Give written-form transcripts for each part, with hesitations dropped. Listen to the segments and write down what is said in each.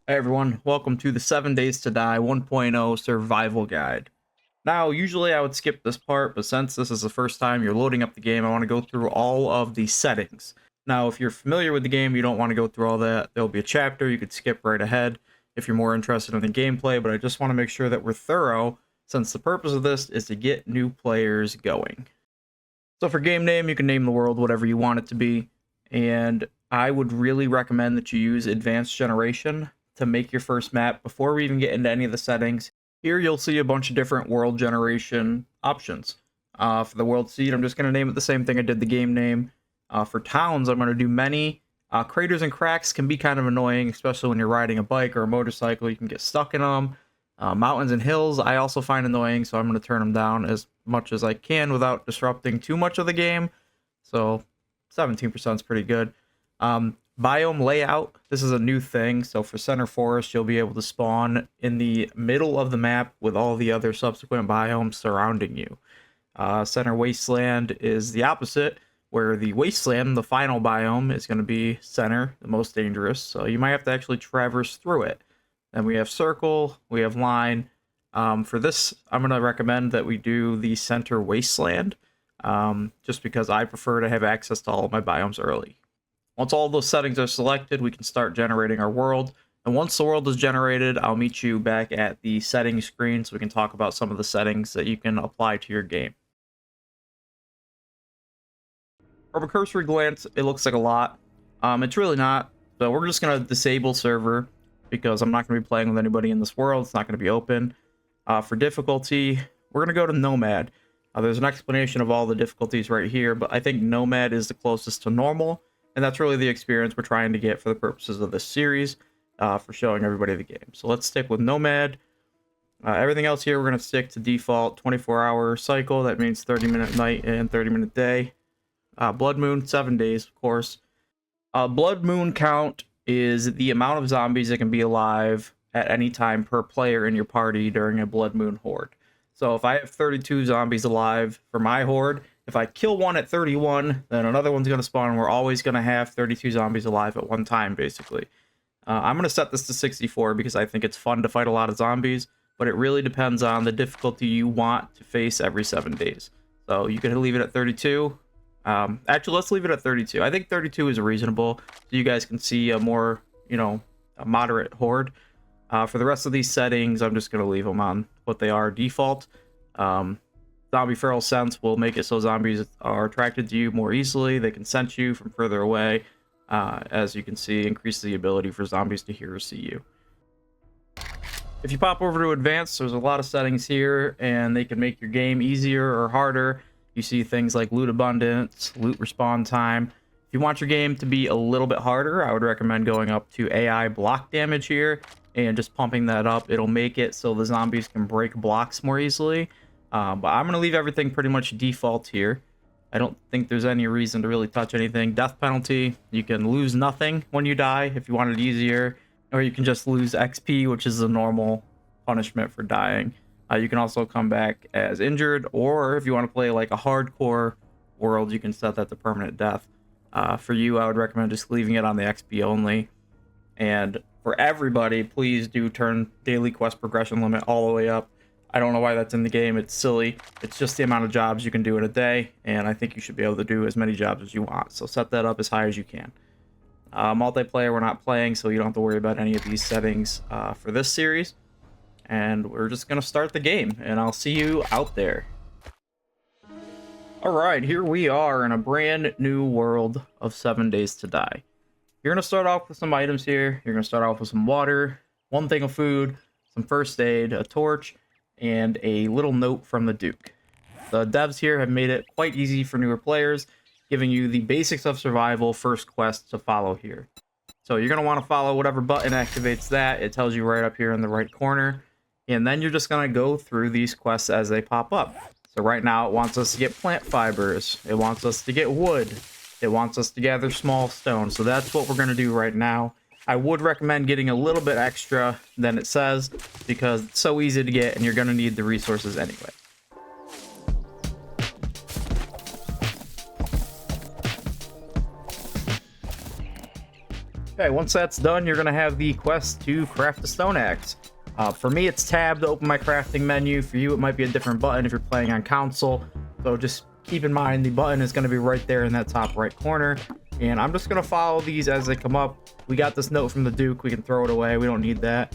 Hey everyone, welcome to the 7 Days to Die 1.0 survival guide. Now, usually I would skip this part, but since this is the first time you're loading up the game, I want to go through all of the settings. Now, if you're familiar with the game, you don't want to go through all that. There'll be a chapter, you could skip right ahead if you're more interested in the gameplay, but I just want to make sure that we're thorough, since the purpose of this is to get new players going. So for game name, you can name the world whatever you want it to be, and I would really recommend that you use Advanced Generation to make your first map before we even get into any of the settings. Here you'll see a bunch of different world generation options. For the world seed, I'm just going to name it the same thing I did the game name. For towns, I'm going to do many. Craters and cracks can be kind of annoying, especially when you're riding a bike or a motorcycle. You can get stuck in them. Mountains and hills I also find annoying, so I'm going to turn them down as much as I can without disrupting too much of the game. So 17% is pretty good. Biome layout, this is a new thing. So for center forest, you'll be able to spawn in the middle of the map with all the other subsequent biomes surrounding you. Center wasteland is the opposite, where the wasteland, the final biome, is going to be center, the most dangerous. So you might have to actually traverse through it. Then we have circle, we have line. For this, I'm going to recommend that we do the center wasteland, just because I prefer to have access to all of my biomes early. Once all those settings are selected, we can start generating our world. And once the world is generated, I'll meet you back at the settings screen so we can talk about some of the settings that you can apply to your game. From a cursory glance, it looks like a lot. It's really not. So we're just going to disable server because I'm not going to be playing with anybody in this world. It's not going to be open. For difficulty, we're going to go to Nomad. There's an explanation of all the difficulties right here, but I think Nomad is the closest to normal. And that's really the experience we're trying to get for the purposes of this series, for showing everybody the game. So let's stick with Nomad. Everything else here, we're going to stick to default 24-hour cycle. That means 30-minute night and 30-minute day. Bloodmoon, 7 days, of course. Bloodmoon Count is the amount of zombies that can be alive at any time per player in your party during a Blood Moon horde. So if I have 32 zombies alive for my horde, if I kill one at 31, then another one's going to spawn, and we're always going to have 32 zombies alive at one time, basically. I'm going to set this to 64 because I think it's fun to fight a lot of zombies, but it really depends on the difficulty you want to face every 7 days. So you can leave it at 32. Actually, let's leave it at 32. I think 32 is reasonable, so you guys can see a more, a moderate horde. For the rest of these settings, I'm just going to leave them on what they are default. Zombie feral sense will make it so zombies are attracted to you more easily. They can sense you from further away. As you can see, increases the ability for zombies to hear or see you. If you pop over to advanced, there's a lot of settings here, and they can make your game easier or harder. You see things like loot abundance, loot respawn time. If you want your game to be a little bit harder, I would recommend going up to AI block damage here and just pumping that up. It'll make it so the zombies can break blocks more easily. But I'm going to leave everything pretty much default here. I don't think there's any reason to really touch anything. Death penalty, you can lose nothing when you die if you want it easier. Or you can just lose XP, which is the normal punishment for dying. You can also come back as injured, or if you want to play like a hardcore world, you can set that to permanent death. For you, I would recommend just leaving it on the XP only. And for everybody, please do turn daily quest progression limit all the way up. I don't know why that's in the game. It's silly. It's just the amount of jobs you can do in a day, and I think you should be able to do as many jobs as you want. So set that up as high as you can. Multiplayer, we're not playing, so you don't have to worry about any of these settings for this series. And we're just going to start the game, and I'll see you out there. Alright, here we are in a brand new world of 7 Days to Die. You're going to start off with some items here. You're going to start off with some water, one thing of food, some first aid, a torch, and a little note from the Duke. The devs here have made it quite easy for newer players, giving you the basics of survival first quest to follow here. So you're going to want to follow whatever button activates that. It tells you right up here in the right corner. And then you're just going to go through these quests as they pop up. So right now it wants us to get plant fibers. It wants us to get wood. It wants us to gather small stones. So that's what we're going to do right now. I would recommend getting a little bit extra than it says, because it's so easy to get and you're going to need the resources anyway. Okay, once that's done, you're gonna have the quest to craft a stone axe. For me, it's tab to open my crafting menu. For you, it might be a different button if you're playing on console. So just keep in mind the button is gonna be right there in that top right corner. And I'm just gonna follow these as they come up. We got this note from the Duke. We can throw it away. We don't need that.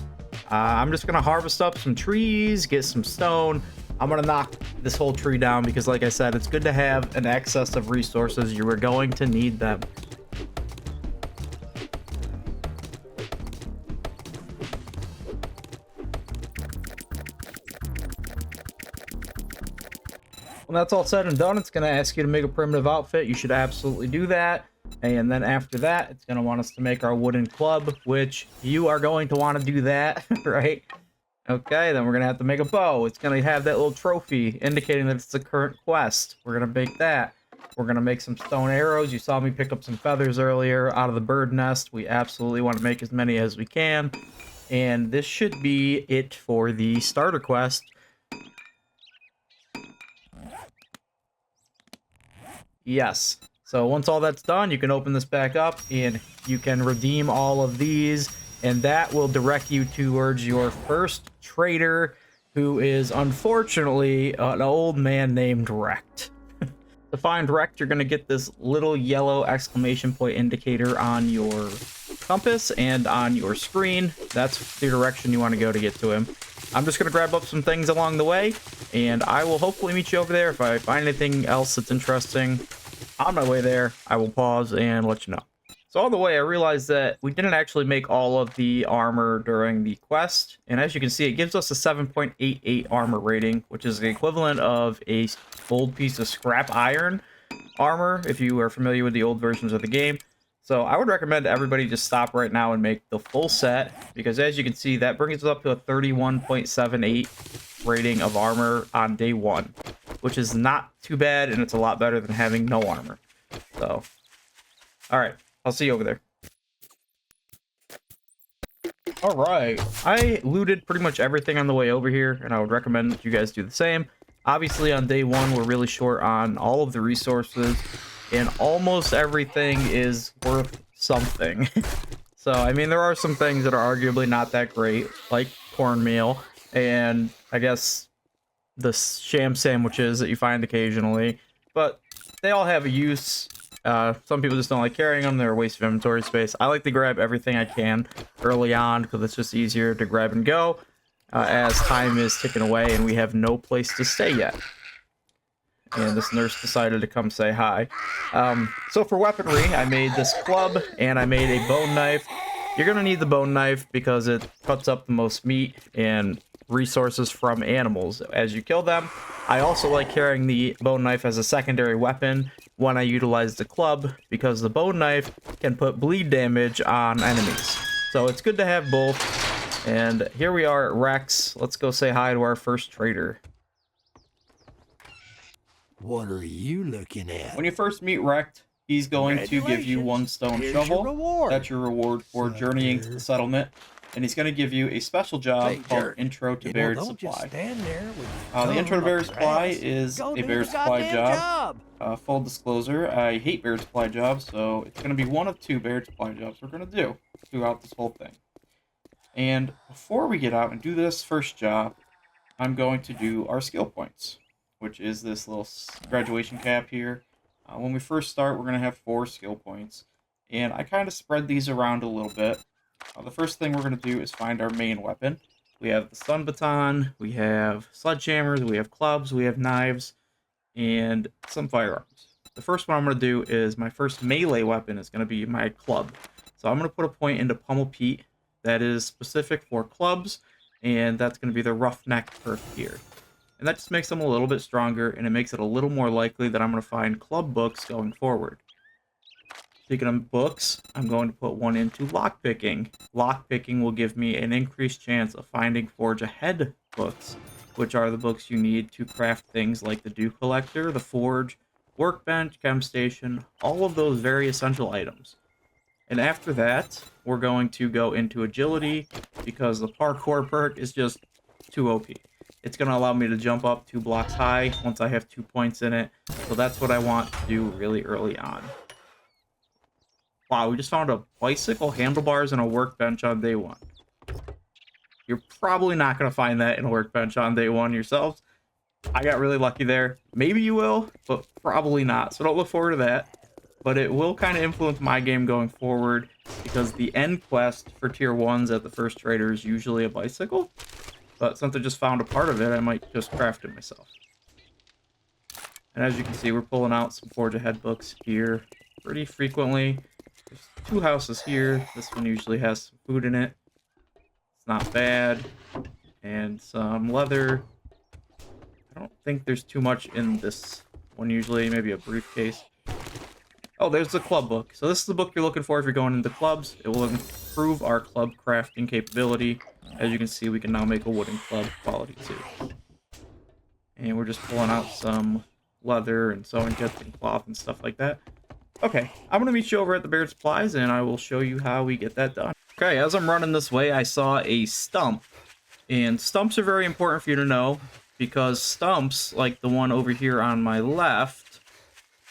I'm just gonna harvest up some trees, get some stone. I'm gonna knock this whole tree down because, like I said, it's good to have an excess of resources. You are going to need them. When that's all said and done, it's going to ask you to make a primitive outfit. You should absolutely do that. And then after that, it's going to want us to make our wooden club, which you are going to want to do that, right? Okay, then we're going to have to make a bow. It's going to have that little trophy indicating that it's the current quest. We're going to make that. We're going to make some stone arrows. You saw me pick up some feathers earlier out of the bird nest. We absolutely want to make as many as we can. And this should be it for the starter quest. Yes. So once all that's done, you can open this back up and you can redeem all of these, and that will direct you towards your first trader, who is unfortunately an old man named Rect. To find Rect, you're going to get this little yellow exclamation point indicator on your compass and on your screen. That's the direction you want to go to get to him. I'm just going to grab up some things along the way, and I will hopefully meet you over there. If I find anything else that's interesting on my way there, I will pause and let you know. So on the way, I realized that we didn't actually make all of the armor during the quest, and as you can see, it gives us a 7.88 armor rating, which is the equivalent of a old piece of scrap iron armor, if you are familiar with the old versions of the game. So I would recommend everybody just stop right now and make the full set, because as you can see, that brings us up to a 31.78 rating of armor on day 1, which is not too bad, and it's a lot better than having no armor. So, alright, I'll see you over there. Alright, I looted pretty much everything on the way over here, and I would recommend that you guys do the same. Obviously, on day 1, we're really short on all of the resources, and almost everything is worth something. So, I mean, there are some things that are arguably not that great, like cornmeal, and I guess the sham sandwiches that you find occasionally, but they all have a use. Some people just don't like carrying them. They're a waste of inventory space. I like to grab everything I can early on because it's just easier to grab and go as time is ticking away and we have no place to stay yet. And this nurse decided to come say hi. So for weaponry, I made this club and I made a bone knife. You're going to need the bone knife because it cuts up the most meat and resources from animals as you kill them. I also like carrying the bone knife as a secondary weapon when I utilize the club, because the bone knife can put bleed damage on enemies. So it's good to have both. And here we are at Rex. Let's go say hi to our first trader. What are you looking at? When you first meet Rex, he's going to give you one stone shovel. That's your reward for journeying to the settlement. And he's going to give you a special job called Intro to Buried Supply. The Intro to Buried Supply is a Buried Supply job. Full disclosure, I hate Buried Supply jobs, so it's going to be one of 2 Buried Supply jobs we're going to do throughout this whole thing. And before we get out and do this first job, I'm going to do our skill points, which is this little graduation cap here. When we first start, we're going to have 4 skill points. And I kind of spread these around a little bit. The first thing we're going to do is find our main weapon. We have the stun baton, we have sledgehammers, we have clubs, we have knives, and some firearms. The first one I'm going to do is my first melee weapon is going to be my club. So I'm going to put a point into Pummel Pete that is specific for clubs, and that's going to be the roughneck perk here. And that just makes them a little bit stronger, and it makes it a little more likely that I'm going to find club books going forward. Speaking of books, I'm going to put one into lockpicking. Lockpicking will give me an increased chance of finding Forge Ahead books, which are the books you need to craft things like the Dew Collector, the Forge, Workbench, Chem Station, all of those very essential items. And after that, we're going to go into Agility, because the Parkour perk is just too OP. It's going to allow me to jump up 2 blocks high once I have 2 points in it, so that's what I want to do really early on. Wow, we just found a bicycle, handlebars, and a workbench on day 1. You're probably not going to find that in a workbench on day 1 yourselves. I got really lucky there. Maybe you will, but probably not. So don't look forward to that. But it will kind of influence my game going forward, because the end quest for tier 1s at the first trader is usually a bicycle. But since I just found a part of it, I might just craft it myself. And as you can see, we're pulling out some Forge Ahead books here pretty frequently. There's 2 houses here. This one usually has some food in it. It's not bad. And some leather. I don't think there's too much in this one usually. Maybe a briefcase. Oh, there's the club book. So this is the book you're looking for if you're going into clubs. It will improve our club crafting capability. As you can see, we can now make a wooden club quality 2. And we're just pulling out some leather and sewing kits and cloth and stuff like that. Okay, I'm going to meet you over at the Baird Supplies, and I will show you how we get that done. Okay, as I'm running this way, I saw a stump. And stumps are very important for you to know, because stumps, like the one over here on my left,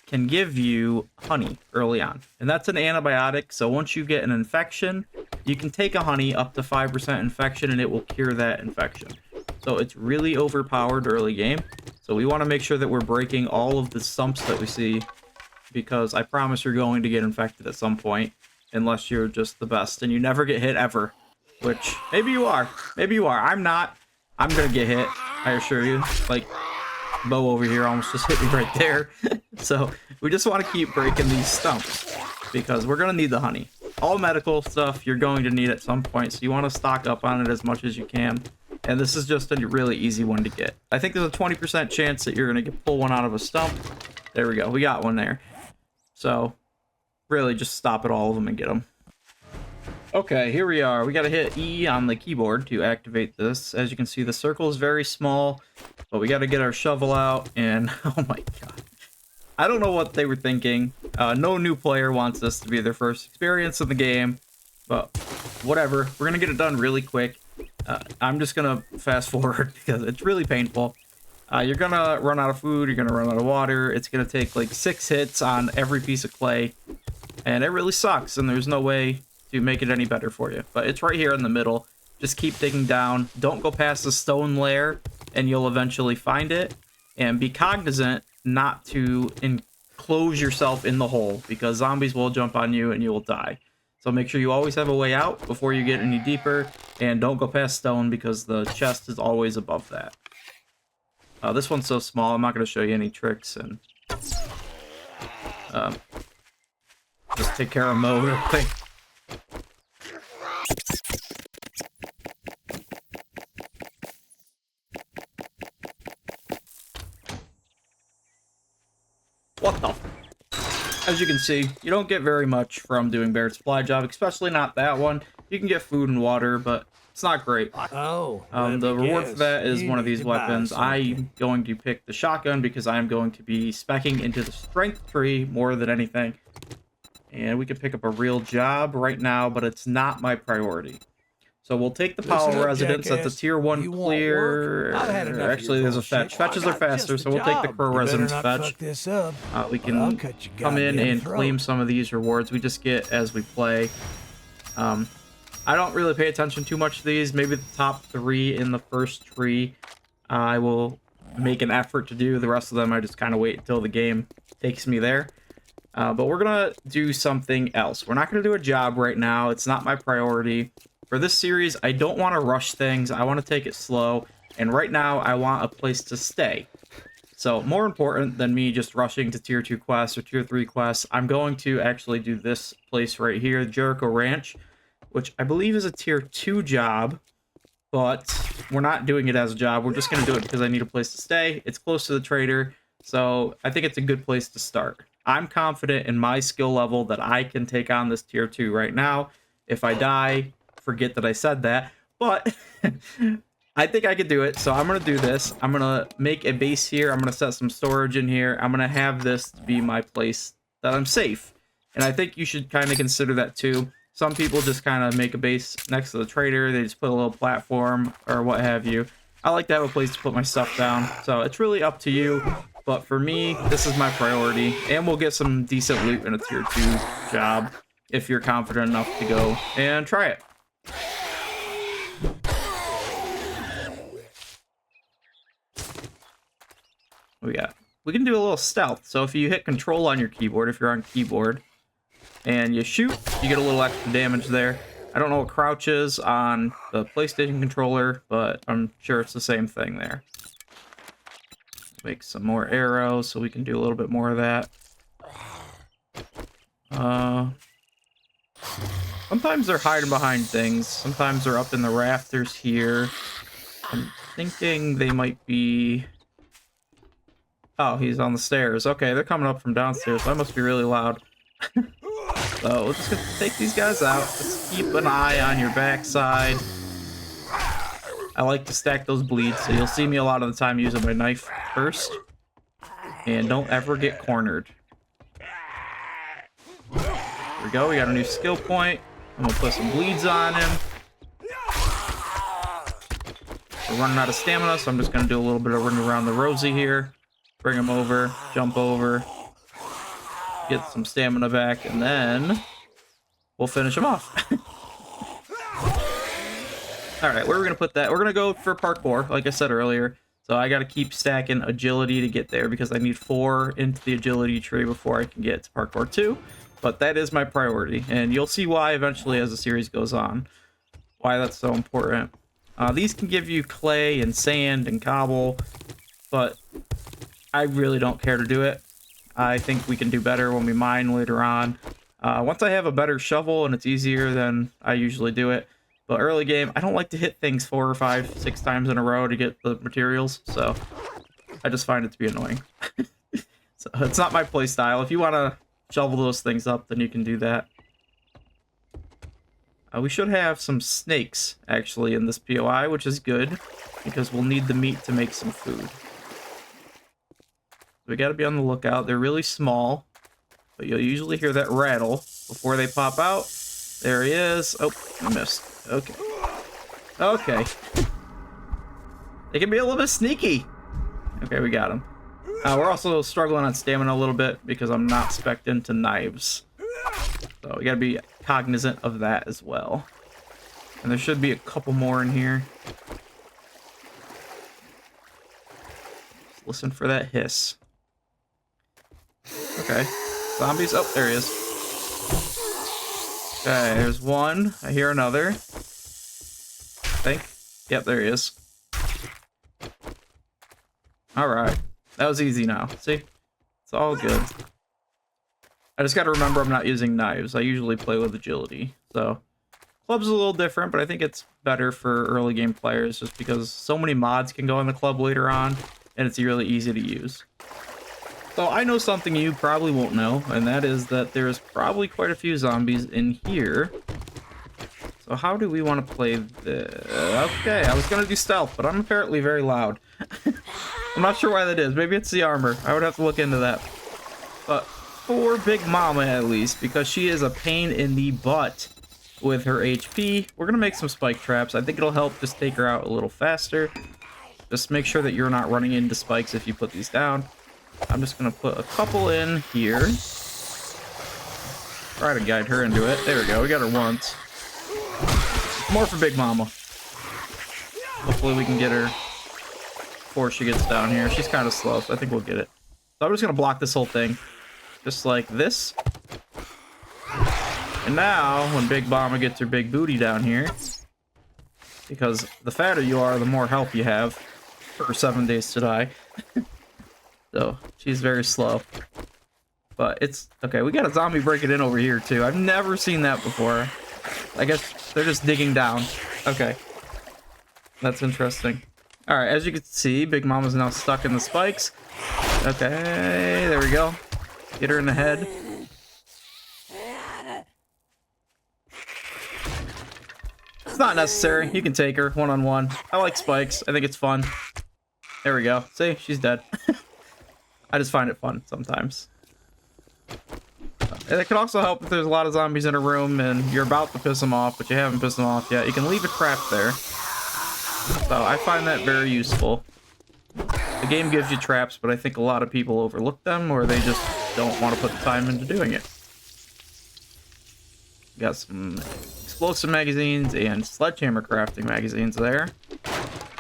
can give you honey early on. And that's an antibiotic, so once you get an infection, you can take a honey up to 5% infection and it will cure that infection. So it's really overpowered early game. So we want to make sure that we're breaking all of the stumps that we see, because I promise you're going to get infected at some point, unless you're just the best and you never get hit ever. Which, maybe you are. Maybe you are. I'm not. I'm gonna get hit, I assure you. Like, Bo over here almost just hit me right there. So we just want to keep breaking these stumps, because we're going to need the honey. All medical stuff you're going to need at some point, so you want to stock up on it as much as you can. And this is just a really easy one to get. I think there's a 20% chance that you're going to pull one out of a stump. There we go. We got one there. So really just stop at all of them and get them. Okay, here we are. We got to hit E on the keyboard to activate this. As you can see, the circle is very small, but we got to get our shovel out, and oh my god. I don't know what they were thinking. No new player wants this to be their first experience in the game, but whatever. We're going to get it done really quick. I'm just going to fast forward because it's really painful. You're going to run out of food. You're going to run out of water. It's going to take like 6 hits on every piece of clay, and it really sucks, and there's no way to make it any better for you. But it's right here in the middle. Just keep digging down. Don't go past the stone layer, and you'll eventually find it. And be cognizant not to enclose yourself in the hole, because zombies will jump on you and you will die. So make sure you always have a way out before you get any deeper, and don't go past stone, because the chest is always above that. This one's so small, I'm not going to show you any tricks, and just take care of Mo real quick. What the? As you can see, you don't get very much from doing Baird Supply job, especially not that one. You can get food and water, but it's not great. Oh, the reward for that is one of these weapons. I'm going to pick the shotgun because I'm going to be speccing into the strength tree more than anything. And we can pick up a real job right now, but it's not my priority. So we'll take the Powell Residence. That's a tier 1 clear. Actually, there's a fetch. Fetches are faster, so we'll take the Crow Residence fetch. We can come in and claim some of these rewards. We just get as we play. I don't really pay attention too much to these. Maybe the top 3 in the first tree I will make an effort to do. The rest of them I just kind of wait until the game takes me there. But we're going to do something else. We're not going to do a job right now. It's not my priority. For this series, I don't want to rush things. I want to take it slow. And right now, I want a place to stay. So more important than me just rushing to tier 2 quests or tier 3 quests, I'm going to actually do this place right here, Jericho Ranch, which I believe is a tier 2 job. But we're not doing it as a job. We're just going to do it because I need a place to stay. It's close to the trader. So I think it's a good place to start. I'm confident in my skill level that I can take on this tier 2 right now. If I die, forget that I said that, but I think I could do it. So I'm going to do this. I'm going to make a base here. I'm going to set some storage in here. I'm going to have this to be my place that I'm safe. And I think you should kind of consider that too. Some people just kind of make a base next to the trader. They just put a little platform or what have you. I like to have a place to put my stuff down. So it's really up to you. But for me, this is my priority. And we'll get some decent loot in a tier 2 job. if you're confident enough to go and try it. What we got? We can do a little stealth. So if you hit control on your keyboard, if you're on keyboard, and you shoot, you get a little extra damage there. I don't know what crouch is on the PlayStation controller, but I'm sure it's the same thing there. Make some more arrows so we can do a little bit more of that. Sometimes they're hiding behind things. Sometimes they're up in the rafters here. I'm thinking they might be... Oh, he's on the stairs. Okay, they're coming up from downstairs. That must be really loud. So we're just gonna take these guys out. Let's keep an eye on your backside. I like to stack those bleeds, so you'll see me a lot of the time using my knife first. And don't ever get cornered. There we go, we got a new skill point. I'm gonna put some bleeds on him. We're running out of stamina, so I'm just gonna do a little bit of running around the Rosie here. Bring him over, jump over. Get some stamina back, and then we'll finish him off. Alright, where are we going to put that? We're going to go for parkour, like I said earlier. So I got to keep stacking agility to get there, because I need 4 into the agility tree before I can get to parkour 2. But that is my priority, and you'll see why eventually as the series goes on. Why that's so important. These can give you clay and sand and cobble, but I really don't care to do it. I think we can do better when we mine later on. Once I have a better shovel and it's easier, then I usually do it. But early game, I don't like to hit things 4 or 5, 6 times in a row to get the materials, so I just find it to be annoying. So it's not my play style. If you want to shovel those things up, then you can do that. We should have some snakes, actually, in this POI, which is good, because we'll need the meat to make some food. We gotta be on the lookout. They're really small, but you'll usually hear that rattle before they pop out. There he is. Oh, I missed. Okay. Okay. They can be a little bit sneaky. Okay, we got him. We're also struggling on stamina a little bit because I'm not spec'd into knives. So we gotta be cognizant of that as well. And there should be a couple more in here. Just listen for that hiss. Okay. Zombies. Oh, there he is. Okay, there's one. I hear another. I think. Yep, there he is. Alright. That was easy now. See? It's all good. I just gotta remember I'm not using knives. I usually play with agility. So, club's a little different, but I think it's better for early game players just because so many mods can go in the club later on, and it's really easy to use. So I know something you probably won't know, and that is that there's probably quite a few zombies in here. So how do we want to play this? Okay, I was going to do stealth, but I'm apparently very loud. I'm not sure why that is. Maybe it's the armor. I would have to look into that. But for Big Mama, at least, because she is a pain in the butt with her HP, we're going to make some spike traps. I think it'll help just take her out a little faster. Just make sure that you're not running into spikes if you put these down. I'm just going to put a couple in here. Try to guide her into it. There we go. We got her once. More for Big Mama. Hopefully we can get her before she gets down here. She's kind of slow, so I think we'll get it. So I'm just going to block this whole thing. Just like this. And now, when Big Mama gets her big booty down here, because the fatter you are, the more health you have for 7 days to die. So, she's very slow. But it's... Okay, we got a zombie breaking in over here, too. I've never seen that before. I guess they're just digging down. Okay. That's interesting. Alright, as you can see, Big Mama's now stuck in the spikes. Okay, there we go. Get her in the head. It's not necessary. You can take her one-on-one. I like spikes. I think it's fun. There we go. See? She's dead. I just find it fun sometimes. And it can also help if there's a lot of zombies in a room and you're about to piss them off, but you haven't pissed them off yet. You can leave a trap there. So I find that very useful. The game gives you traps, but I think a lot of people overlook them, or they just don't want to put the time into doing it. Got some explosive magazines and sledgehammer crafting magazines there.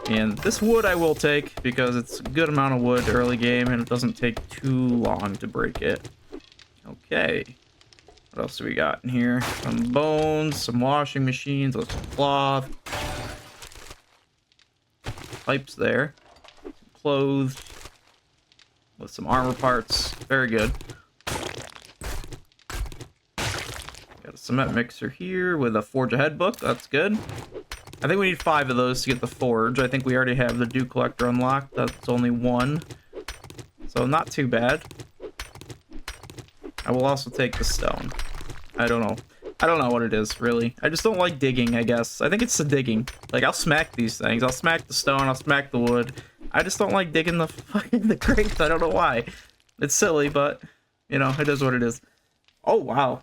And this wood I will take because it's a good amount of wood early game and it doesn't take too long to break it. Okay. What else do we got in here? Some bones, some washing machines, some cloth. Pipes there. Clothes. With some armor parts. Very good. Got a cement mixer here with a forge ahead book. That's good. I think we need 5 of those to get the forge. I think we already have the dew collector unlocked. That's only 1. So not too bad. I will also take the stone. I don't know. I don't know what it is, really. I just don't like digging, I guess. I think it's the digging. Like, I'll smack these things. I'll smack the stone. I'll smack the wood. I just don't like digging the fucking crates. I don't know why. It's silly, but, you know, it is what it is. Oh, wow.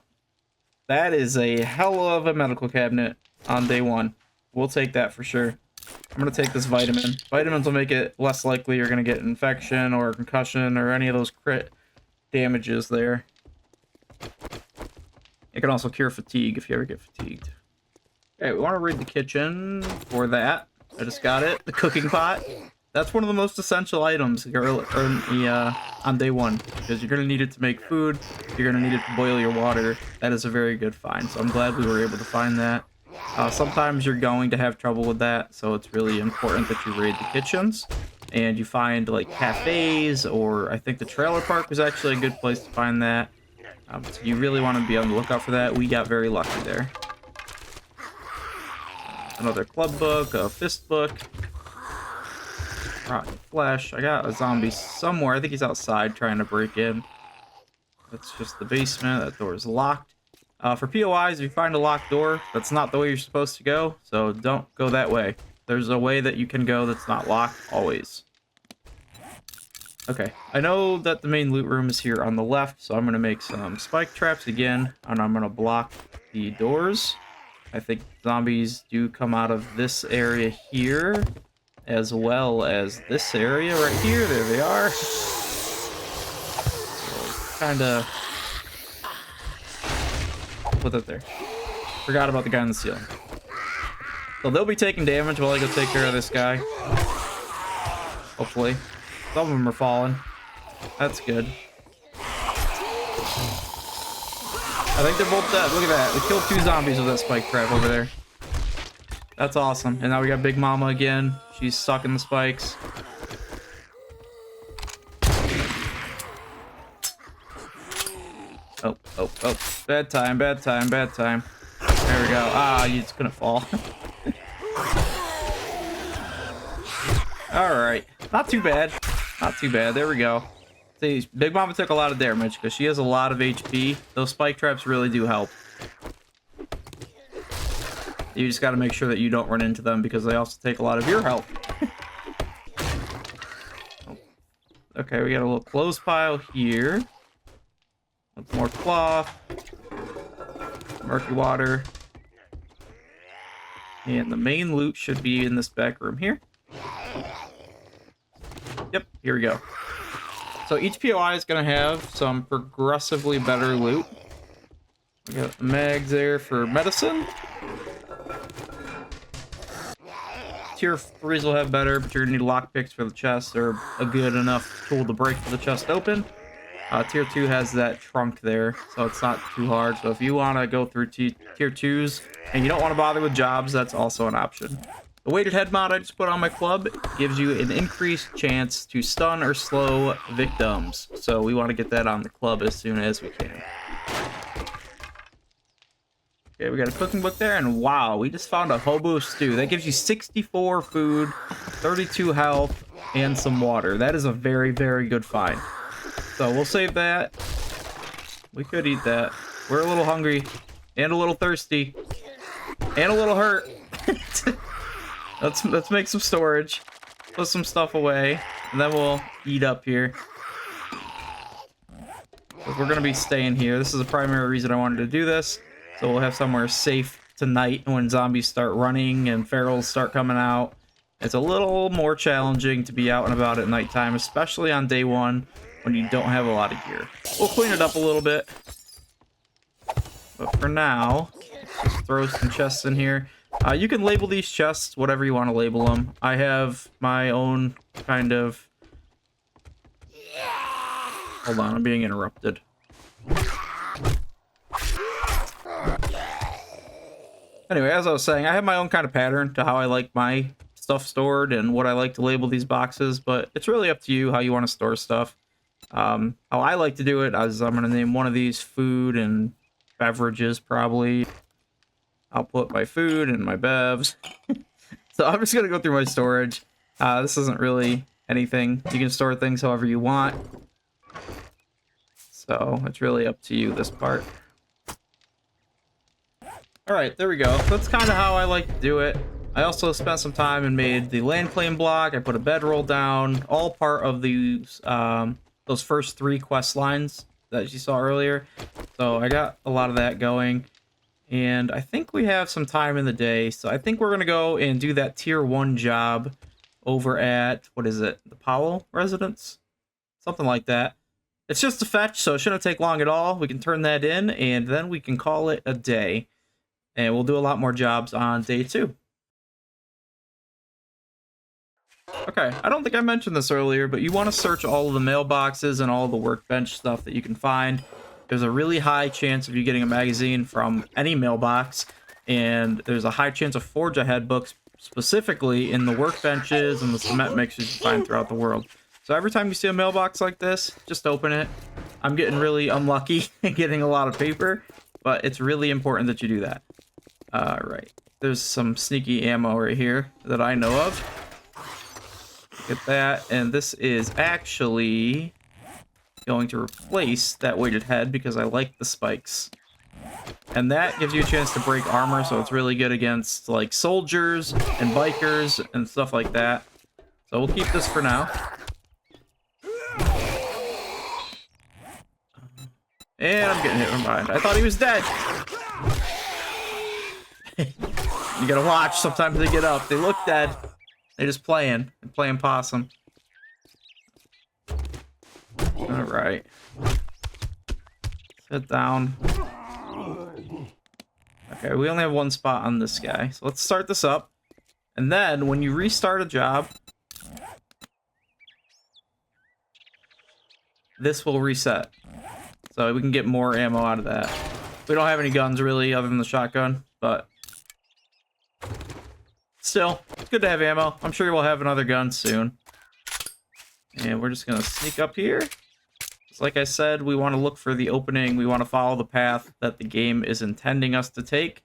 That is a hell of a medical cabinet on day 1. We'll take that for sure. I'm going to take this vitamin. Vitamins will make it less likely you're going to get infection or concussion or any of those crit damages there. It can also cure fatigue if you ever get fatigued. Okay, we want to raid the kitchen for that. I just got it. The cooking pot. That's one of the most essential items on day 1 because you're going to need it to make food. You're going to need it to boil your water. That is a very good find. So I'm glad we were able to find that. Sometimes you're going to have trouble with that, so it's really important that you raid the kitchens and you find like cafes, or I think the trailer park was actually a good place to find that. So you really want to be on the lookout for that. We got very lucky there. Another club book, a fist book, rotten flesh. I got a zombie somewhere. I think he's outside trying to break in. That's just the basement. That door is locked. For POIs, if you find a locked door, that's not the way you're supposed to go, so don't go that way. There's a way that you can go that's not locked, always. Okay, I know that the main loot room is here on the left, so I'm going to make some spike traps again, and I'm going to block the doors. I think zombies do come out of this area here, as well as this area right here. There they are. So, kind of... put that there. Forgot about the guy on the ceiling. So they'll be taking damage while I go take care of this guy. Hopefully. Some of them are falling. That's good. I think they're both dead. Look at that. We killed 2 zombies with that spike trap over there. That's awesome. And now we got Big Mama again. She's stuck in the spikes. Oh, oh, oh. Bad time, bad time, bad time. There we go. Ah, you just couldn't fall. Alright. Not too bad. Not too bad. There we go. See, Big Mama took a lot of damage because she has a lot of HP. Those spike traps really do help. You just got to make sure that you don't run into them because they also take a lot of your health. Okay, we got a little clothes pile here. With more cloth, murky water, and the main loot should be in this back room here. Yep, here we go. So each POI is going to have some progressively better loot. We got the mags there for medicine. Tier 3s will have better, but you're going to need lockpicks for the chest, or a good enough tool to break the chest open. Tier 2 has that trunk there, so it's not too hard. So if you want to go through Tier 2s and you don't want to bother with jobs, that's also an option. The weighted head mod I just put on my club gives you an increased chance to stun or slow victims. So we want to get that on the club as soon as we can. Okay, we got a cooking book there, and wow, we just found a hobo stew. That gives you 64 food, 32 health, and some water. That is a very, very good find. So we'll save that. We could eat that. We're a little hungry and a little thirsty and a little hurt. Let's make some storage, put some stuff away, and then we'll eat up here. We're gonna be staying here. This is the primary reason I wanted to do this. So we'll have somewhere safe tonight when zombies start running and ferals start coming out. It's a little more challenging to be out and about at nighttime, especially on day 1. When you don't have a lot of gear. We'll clean it up a little bit. But for now, let's just throw some chests in here. You can label these chests whatever you want to label them. I have my own kind of... Hold on, I'm being interrupted. Anyway, as I was saying, I have my own kind of pattern to how I like my stuff stored and what I like to label these boxes, but it's really up to you how you want to store stuff. How I like to do it is I'm going to name one of these food and beverages, probably. I'll put my food and my bevs. So I'm just going to go through my storage. This isn't really anything. You can store things however you want. So it's really up to you, this part. Alright, there we go. That's kind of how I like to do it. I also spent some time and made the land claim block. I put a bedroll down. All part of these, those first 3 quest lines that you saw earlier. So I got a lot of that going. And I think we have some time in the day. So I think we're going to go and do that tier 1 job over at, what is it? The Powell residence? Something like that. It's just a fetch, so it shouldn't take long at all. We can turn that in, and then we can call it a day. And we'll do a lot more jobs on day 2. Okay, I don't think I mentioned this earlier, but you want to search all of the mailboxes and all the workbench stuff that you can find. There's a really high chance of you getting a magazine from any mailbox, and there's a high chance of Forge Ahead books, specifically in the workbenches and the cement mixers you find throughout the world. So every time you see a mailbox like this, just open it. I'm getting really unlucky and getting a lot of paper, but it's really important that you do that. Right. There's some sneaky ammo right here that I know of. Get that, and this is actually going to replace that weighted head because I like the spikes. And that gives you a chance to break armor, so it's really good against like soldiers and bikers and stuff like that. So we'll keep this for now. And I'm getting hit from behind. I thought he was dead. You gotta watch. Sometimes they get up. They look dead. They're just playing possum. Alright. Sit down. Okay, we only have 1 spot on this guy. So let's start this up. And then, when you restart a job, this will reset. So we can get more ammo out of that. We don't have any guns, really, other than the shotgun. But still, it's good to have ammo. I'm sure we'll have another gun soon. And we're just going to sneak up here. Just like I said, we want to look for the opening. We want to follow the path that the game is intending us to take.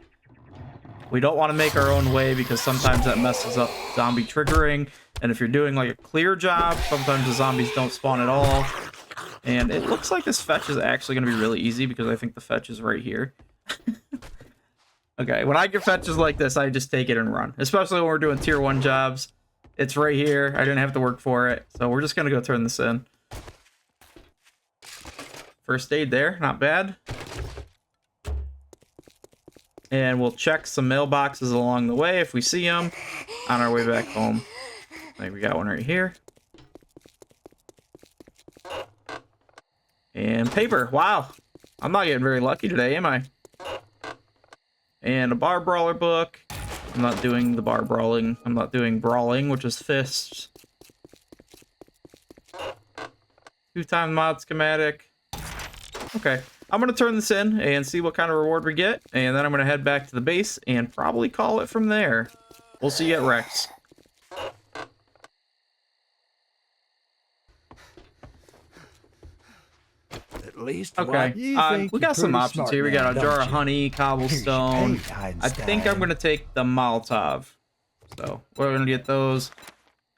We don't want to make our own way because sometimes that messes up zombie triggering. And if you're doing like a clear job, sometimes the zombies don't spawn at all. And it looks like this fetch is actually going to be really easy because I think the fetch is right here. Okay, when I get fetches like this, I just take it and run. Especially when we're doing tier 1 jobs. It's right here. I didn't have to work for it. So we're just going to go turn this in. First aid there. Not bad. And we'll check some mailboxes along the way if we see them on our way back home. I think we got one right here. And paper. Wow. I'm not getting very lucky today, am I? And a bar brawler book. I'm not doing the bar brawling. I'm not doing brawling, which is fists. 2-time mod schematic. Okay. I'm going to turn this in and see what kind of reward we get. And then I'm going to head back to the base and probably call it from there. We'll see you at Rex. At least okay, we got some options here. We got a jar of honey, cobblestone. I think I'm going to take the Molotov. So we're going to get those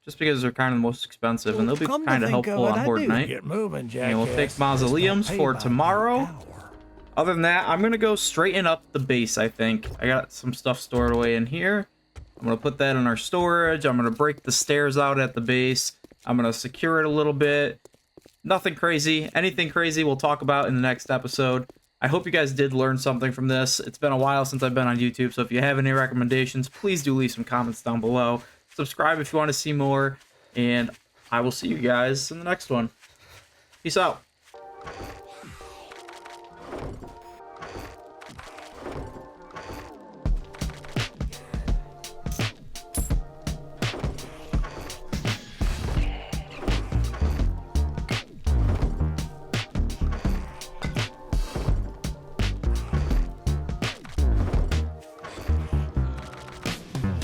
just because they're kind of the most expensive, and they'll be kind of helpful on Horde Night. And we'll take mausoleums for tomorrow. Other than that, I'm going to go straighten up the base, I think. I got some stuff stored away in here. I'm going to put that in our storage. I'm going to break the stairs out at the base. I'm going to secure it a little bit. Nothing crazy. Anything crazy we'll talk about in the next episode. I hope you guys did learn something from this. It's been a while since I've been on YouTube, so if you have any recommendations, please do leave some comments down below. Subscribe if you want to see more, and I will see you guys in the next one. Peace out.